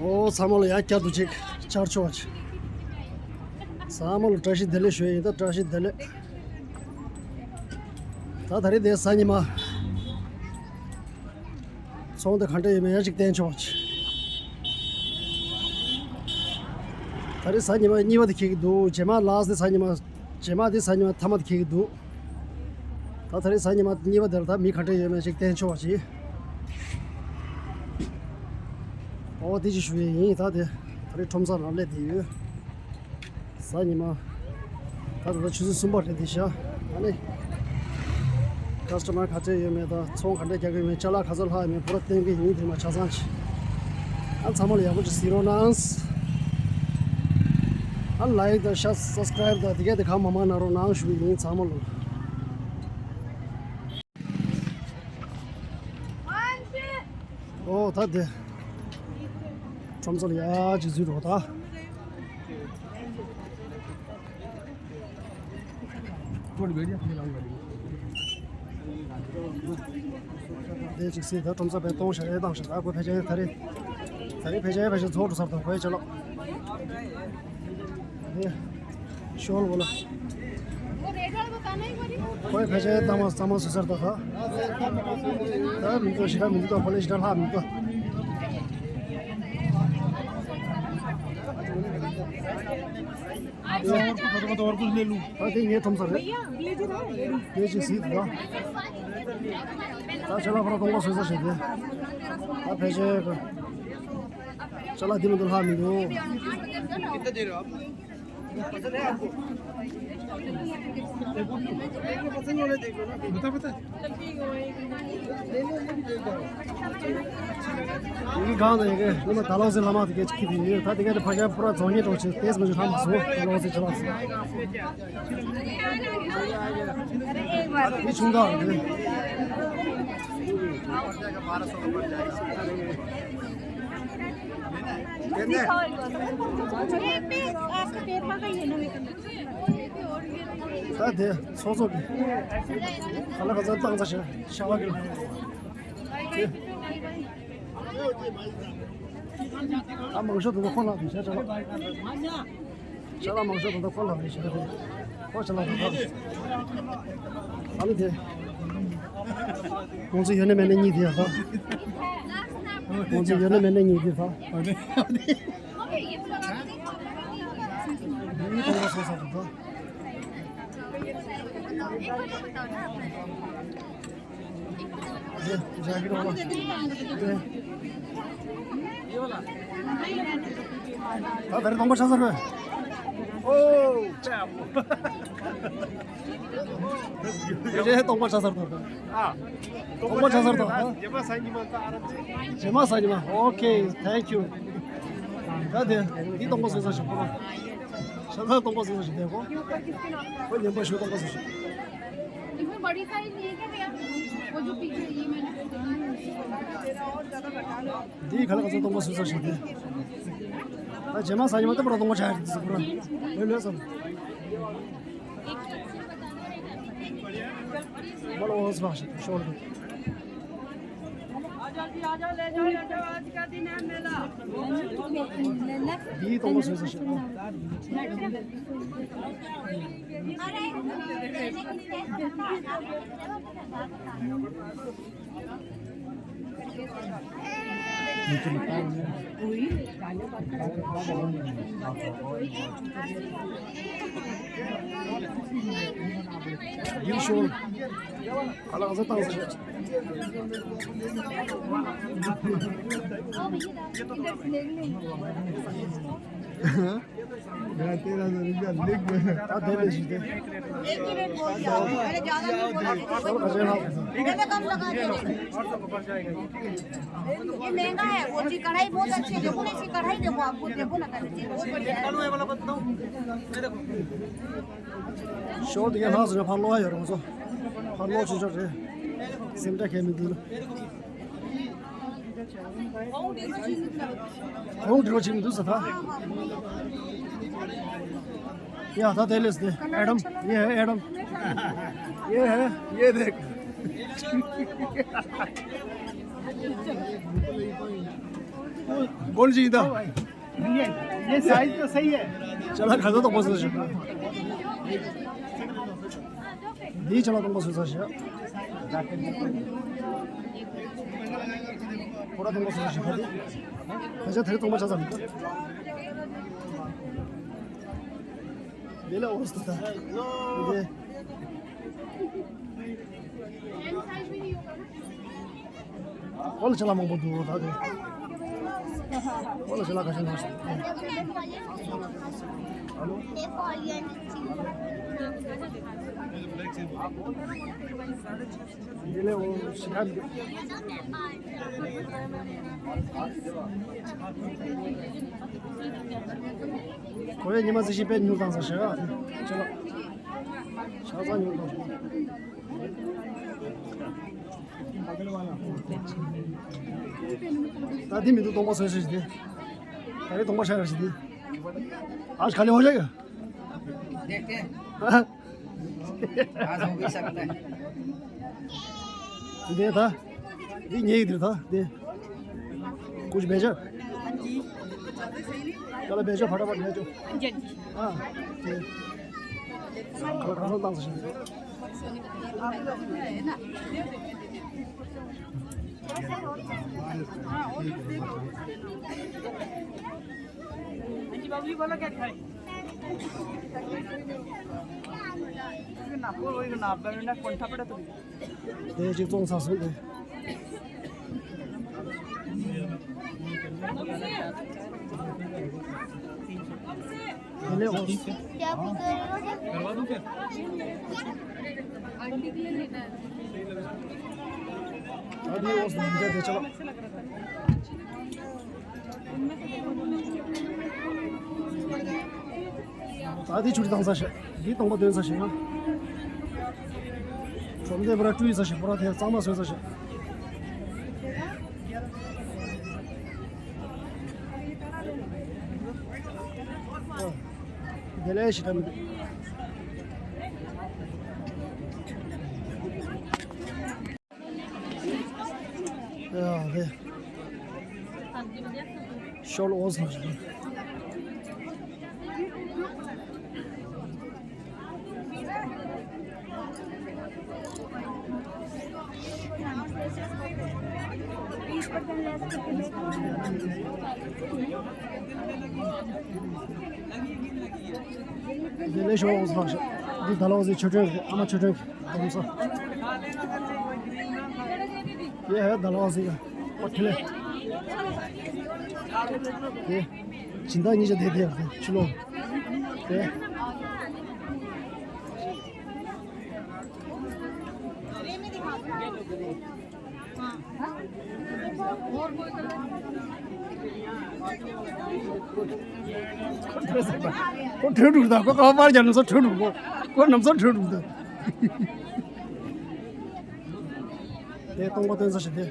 O samol ya kya dujek charchoch. Samol trashi dele shwe da trashi dele. Ta dhari de sanima. Song de khante me yajik den choch. Dhari sanima niwa de kik du jema las de sanima jema de sanima thamad kik du. Ta dhari sanima niwa de da mi khante me yajik den choch. O di ji shwe yin ta de dhari thomsa na le di. Sanima ta de chuzi sumba le di sha. Ani customer khate me da chong khande kya me chala khazal ha me pura ten ge yin de ma chazan chi. Al samol ya bu zero nans. Al like da share subscribe da dige de kham mama na ro nang shwi yin samol. O ta de thomsa ya ji zero da. ये जिससे इधर तुम सब तो शरीर दांश था कोई भेजे थरे थरे भेजे भेजे छोड़ सब तो कोई चलो ये शोल बोला वो रेट वाला बताना ही कोई कोई भेजे तमस तमस सर तो था तब मिनको शिरा मिनको कॉलेज डर हा मिनको और कुछ ले लूं अरे ये तुम सर ये जिससे था 자, 제가 바로 동거 수서 시대. 앞에 제 चला दिन दुल्हा मिलो कितना दे रहे हो आप पसंद है आपको पसंद वाले देख लो ना बता यही गांव है ये मैं तालाब से लमा के की थी था दिखे तो फजा पूरा जोनी तो तेज में जो हम सो तालाब से चला ये चुंगा 돼. 소소기. 하나가 전 땅자시. 샤와길. 아 먹어도 콜라 비셔 저. 샤라 먹어도 콜라 비셔. 콜라 더. 아니 돼. 공지 연애 맨날 니디야 봐. 공지 연애 맨날 니디 봐. 어디? 이 동네 소소도 봐. जागिर वाला ये वाला हाँ तेरे तुमको चाह सकते ओ ये है तुमको चाह सकते हाँ तुमको चाह सकते जेमा साइड में ओके थैंक यू हाँ दे ये तुमको सोचा शको शायद तुमको सोचा शकते हो कोई नहीं बस तुमको सोचा इसमें बड़ी साइज नहीं है क्या भैया वो जो पीछे ये मैंने दी खला का तुमको सोचा शकते जेमा साइज में तो बड़ा तुमको चाहे पूरा ले लो सब बड़ा वो सब शॉर्ट आजा ले जाओ आज का दिन है मेला ये तुमको सोचा शकते ये शोल अलग से ताऊ से मैं 13,000 रुपया लिख दे दे लीजिए एक ही रेट बोल दिया मैंने ज्यादा नहीं बोला मैंने कम लगा दिया ये महंगा है वो जी कढ़ाई बहुत अच्छी है देखो ना इसकी कढ़ाई देखो आपको देखो ना कढ़ाई बहुत बढ़िया है वाला बताओ शॉर्ट ये हाथ से फॉलो है यार मुझे फॉलो चीज़ है सिमटा के में दिलो कौन दिलो चिम दूसरा था या था तेलेस दे एडम ये है एडम ये है ये देख कौन सी था ये साइज तो सही है चला खाजा तो बस दी चला तो बस पूरा तुम बस ऐसे थे तुम बचा सकते 얘네 어렸을 때 이게 원래 전화 먹고 두고 다들 원래 전화 가신 거 얘네 오 시간 거기 니만 드시 배 뉴 당사셔 저거 샤자 뉴 당사 다디 미도 동바 서시지 다리 동바 샤시지 आज खाली हो जाएगा देखते हैं आज हो भी सकता है दे था ये इधर था दे कुछ भेजो चलो भेजो फटाफट भेजो हाँ कल खाना दांग से बाबू बोला क्या खाए नापो वही नाप ना कोणता पडत दे जी जोंग सासु दे ले वो करवा दूं क्या अभी वो दे चलो 다디 줄이 당사시 이 동바 된 사시 좀더 버라 주의 사시 버라 대 장마 소 사시 데레시 담 야, 네. 셜 오스 이제 쇼 오스 하시 이 달아오지 초정 아마 초정 동서 예 달아오지가 어틀레 예 진단 이제 대대야 줄로 예 को ठेड़ उड़ता को कहाँ बाहर जाने से ठेड़ उड़को को नमसा ठेड़ उड़ता ये तुम को तेज़ शक्ति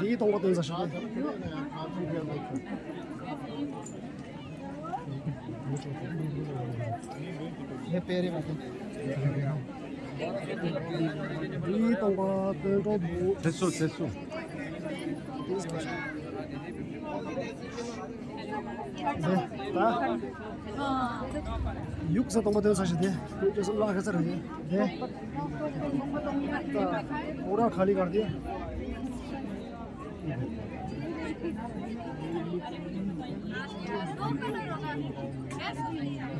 ये तुम को तेज़ शक्ति ये पेरे में 이 동과 들고 됐어. 네, 다 육사 동과 된 사실이 그래서 라가서 네, 다 오라 खाली कर दिया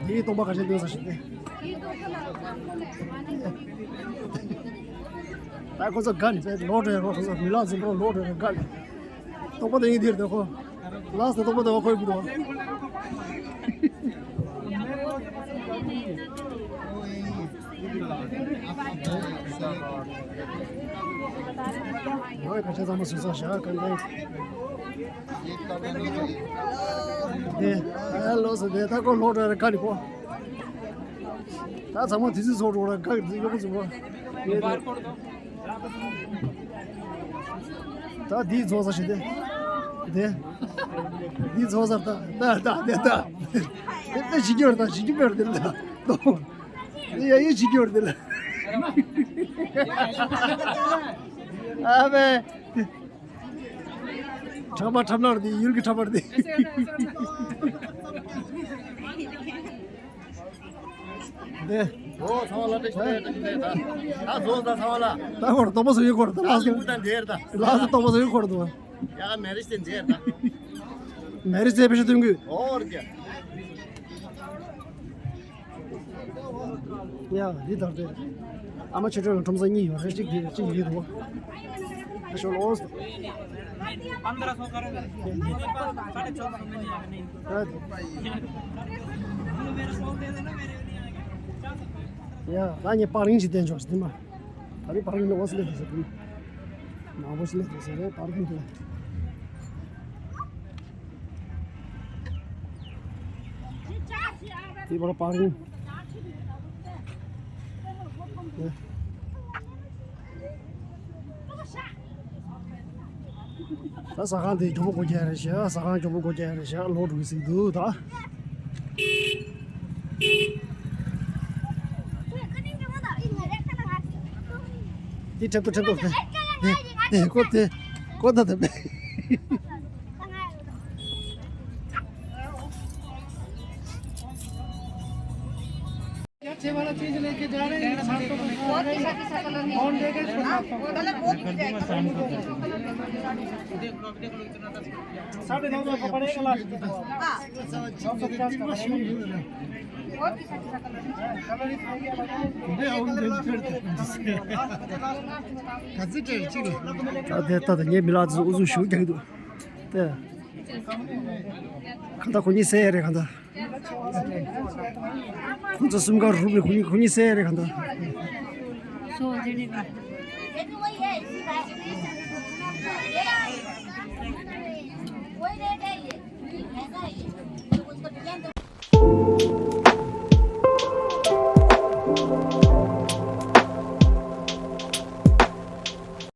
이 동과 가진 된 사실이 ता को गन से लोड है को मिला से लोड है गन तो पता नहीं देर देखो लास्ट तो पता कोई भी दो ओए कैसे हम सुसा शा कर दे दे हेलो से दे ता को लोड है गन को ता हम दिस इज लोड गन ये कुछ वो ये 다 니 조사시데 네. 니 조사다. 다. 근데 지겨울다. 너. 야, 이 지겨울다. अबे ठमा ठमना दी यूल की ठमर दी दे 오 사와라 다 좋다 사와라 ता कोड तो बस ये कोड लास्ट 일단 제르다 लास्ट तो बस ये कोड दो 야 메리스텐 제르다 मैरिज से पेश दूंगी और क्या या इधर दे 아마 저쪽 좀 전에 이거 해지 지기 도 जो लॉस 1500 करोगे 1450 में नहीं आएगा नहीं या 나니 빠른 시대 좀 있지 마 다리 빠른 거 wasle 됐어 나 wasle 됐어 내 빠른 거 이거 빠른 다 사간데 좀 보고 해야지 사간 좀 보고 해야지 로드 있어도 다 đi chậm tôi để có thật đấy अच्छे वाला चीज लेके जा रहे हैं बहुत किसा किसा कलर नहीं कौन देगा कलर बहुत दिख जाएगा 9.5 का पड़ेगा लास्ट हाँ 950 का बहुत किसा किसा कलर 됐다 얘 밀라즈 우주 쇼경도 네 간다 군이 세래 간다 혼자 숨가 루비 군이 세래 간다 ये भी वही है इसी का वही रेट है ये ऐसा है ये उसका डिजाइन